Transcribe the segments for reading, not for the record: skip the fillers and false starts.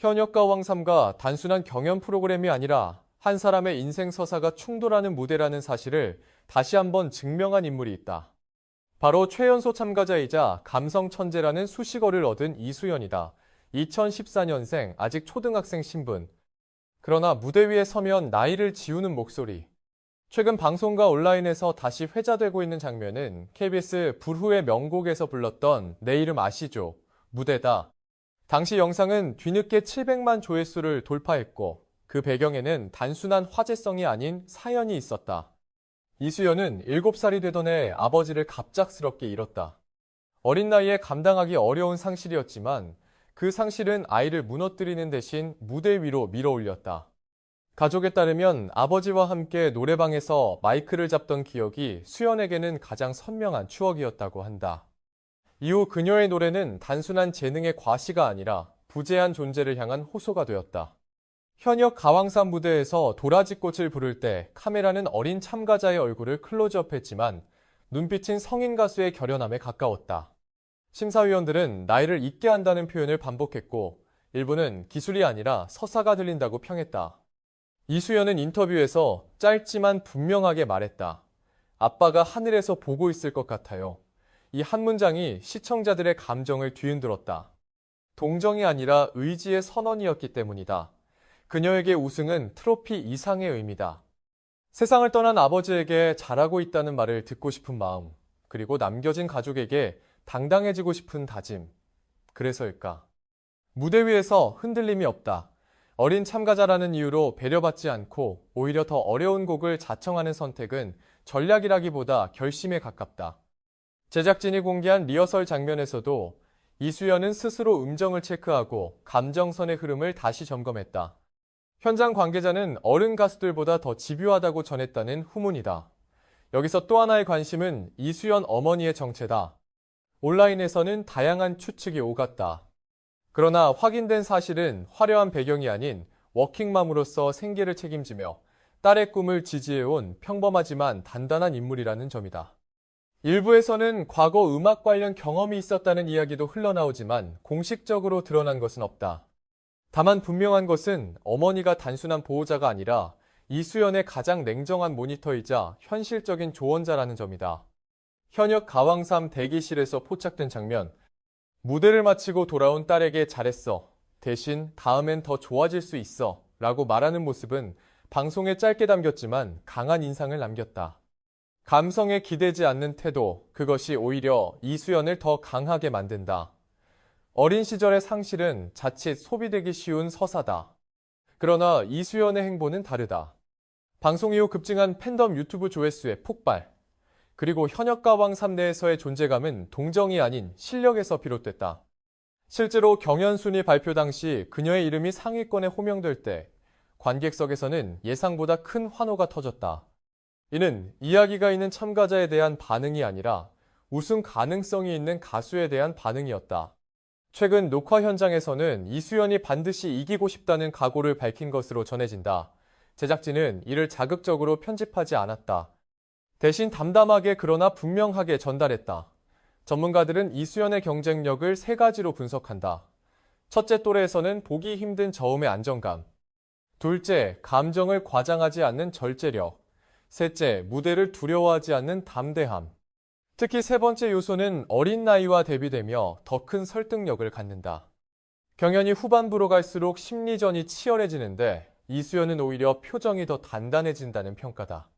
현역과 황삼가 단순한 경연 프로그램이 아니라 한 사람의 인생 서사가 충돌하는 무대라는 사실을 다시 한번 증명한 인물이 있다. 바로 최연소 참가자이자 감성 천재라는 수식어를 얻은 이수연이다. 2014년생, 아직 초등학생 신분. 그러나 무대 위에 서면 나이를 지우는 목소리. 최근 방송과 온라인에서 다시 회자되고 있는 장면은 KBS 불후의 명곡에서 불렀던 내 이름 아시죠? 무대다. 당시 영상은 뒤늦게 700만 조회수를 돌파했고 그 배경에는 단순한 화제성이 아닌 사연이 있었다. 이수연은 7살이 되던 해 아버지를 갑작스럽게 잃었다. 어린 나이에 감당하기 어려운 상실이었지만 그 상실은 아이를 무너뜨리는 대신 무대 위로 밀어올렸다. 가족에 따르면 아버지와 함께 노래방에서 마이크를 잡던 기억이 수연에게는 가장 선명한 추억이었다고 한다. 이후 그녀의 노래는 단순한 재능의 과시가 아니라 부재한 존재를 향한 호소가 되었다. 현역 가왕산 무대에서 도라지꽃을 부를 때 카메라는 어린 참가자의 얼굴을 클로즈업했지만 눈빛은 성인 가수의 결연함에 가까웠다. 심사위원들은 나이를 잊게 한다는 표현을 반복했고 일부는 기술이 아니라 서사가 들린다고 평했다. 이수연은 인터뷰에서 짧지만 분명하게 말했다. 아빠가 하늘에서 보고 있을 것 같아요. 이 한 문장이 시청자들의 감정을 뒤흔들었다. 동정이 아니라 의지의 선언이었기 때문이다. 그녀에게 우승은 트로피 이상의 의미다. 세상을 떠난 아버지에게 잘하고 있다는 말을 듣고 싶은 마음, 그리고 남겨진 가족에게 당당해지고 싶은 다짐. 그래서일까? 무대 위에서 흔들림이 없다. 어린 참가자라는 이유로 배려받지 않고 오히려 더 어려운 곡을 자청하는 선택은 전략이라기보다 결심에 가깝다. 제작진이 공개한 리허설 장면에서도 이수연은 스스로 음정을 체크하고 감정선의 흐름을 다시 점검했다. 현장 관계자는 어른 가수들보다 더 집요하다고 전했다는 후문이다. 여기서 또 하나의 관심은 이수연 어머니의 정체다. 온라인에서는 다양한 추측이 오갔다. 그러나 확인된 사실은 화려한 배경이 아닌 워킹맘으로서 생계를 책임지며 딸의 꿈을 지지해온 평범하지만 단단한 인물이라는 점이다. 일부에서는 과거 음악 관련 경험이 있었다는 이야기도 흘러나오지만 공식적으로 드러난 것은 없다. 다만 분명한 것은 어머니가 단순한 보호자가 아니라 이수연의 가장 냉정한 모니터이자 현실적인 조언자라는 점이다. 현역 가왕삼 대기실에서 포착된 장면. 무대를 마치고 돌아온 딸에게 잘했어. 대신 다음엔 더 좋아질 수 있어. 라고 말하는 모습은 방송에 짧게 담겼지만 강한 인상을 남겼다. 감성에 기대지 않는 태도, 그것이 오히려 이수연을 더 강하게 만든다. 어린 시절의 상실은 자칫 소비되기 쉬운 서사다. 그러나 이수연의 행보는 다르다. 방송 이후 급증한 팬덤 유튜브 조회수의 폭발. 그리고 현역가왕 3내에서의 존재감은 동정이 아닌 실력에서 비롯됐다. 실제로 경연 순위 발표 당시 그녀의 이름이 상위권에 호명될 때 관객석에서는 예상보다 큰 환호가 터졌다. 이는 이야기가 있는 참가자에 대한 반응이 아니라 우승 가능성이 있는 가수에 대한 반응이었다. 최근 녹화 현장에서는 이수연이 반드시 이기고 싶다는 각오를 밝힌 것으로 전해진다. 제작진은 이를 자극적으로 편집하지 않았다. 대신 담담하게 그러나 분명하게 전달했다. 전문가들은 이수연의 경쟁력을 3가지로 분석한다. 첫째, 또래에서는 보기 힘든 저음의 안정감. 둘째, 감정을 과장하지 않는 절제력. 셋째, 무대를 두려워하지 않는 담대함. 특히 세 번째 요소는 어린 나이와 대비되며 더 큰 설득력을 갖는다. 경연이 후반부로 갈수록 심리전이 치열해지는데 이수연은 오히려 표정이 더 단단해진다는 평가다.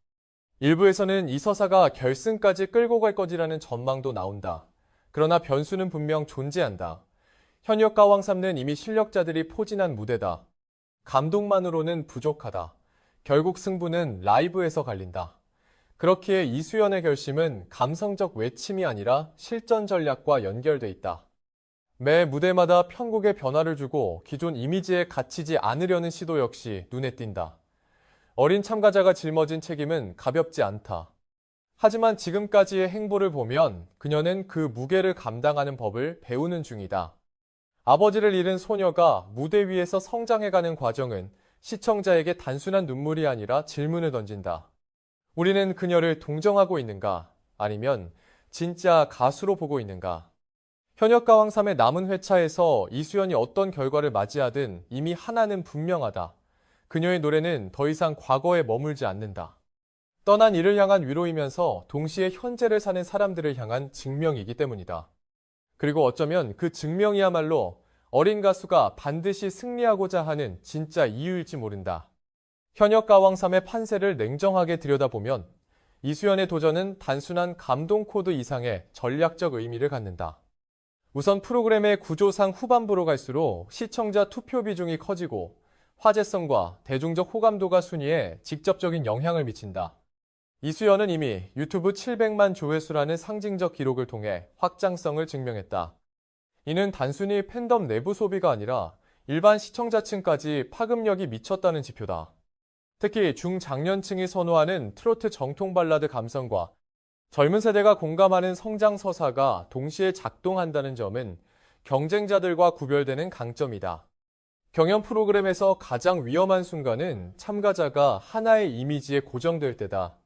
일부에서는 이 서사가 결승까지 끌고 갈 것이라는 전망도 나온다. 그러나 변수는 분명 존재한다. 현역 가왕 3는 이미 실력자들이 포진한 무대다. 감동만으로는 부족하다. 결국 승부는 라이브에서 갈린다. 그렇기에 이수연의 결심은 감성적 외침이 아니라 실전 전략과 연결돼 있다. 매 무대마다 편곡에 변화를 주고 기존 이미지에 갇히지 않으려는 시도 역시 눈에 띈다. 어린 참가자가 짊어진 책임은 가볍지 않다. 하지만 지금까지의 행보를 보면 그녀는 그 무게를 감당하는 법을 배우는 중이다. 아버지를 잃은 소녀가 무대 위에서 성장해가는 과정은 시청자에게 단순한 눈물이 아니라 질문을 던진다. 우리는 그녀를 동정하고 있는가? 아니면 진짜 가수로 보고 있는가? 현역가 왕3의 남은 회차에서 이수연이 어떤 결과를 맞이하든 이미 하나는 분명하다. 그녀의 노래는 더 이상 과거에 머물지 않는다. 떠난 이를 향한 위로이면서 동시에 현재를 사는 사람들을 향한 증명이기 때문이다. 그리고 어쩌면 그 증명이야말로 어린 가수가 반드시 승리하고자 하는 진짜 이유일지 모른다. 현역가 왕3의 판세를 냉정하게 들여다보면 이수연의 도전은 단순한 감동 코드 이상의 전략적 의미를 갖는다. 우선 프로그램의 구조상 후반부로 갈수록 시청자 투표 비중이 커지고 화제성과 대중적 호감도가 순위에 직접적인 영향을 미친다. 이수연은 이미 유튜브 700만 조회수라는 상징적 기록을 통해 확장성을 증명했다. 이는 단순히 팬덤 내부 소비가 아니라 일반 시청자층까지 파급력이 미쳤다는 지표다. 특히 중장년층이 선호하는 트로트 정통 발라드 감성과 젊은 세대가 공감하는 성장 서사가 동시에 작동한다는 점은 경쟁자들과 구별되는 강점이다. 경연 프로그램에서 가장 위험한 순간은 참가자가 하나의 이미지에 고정될 때다.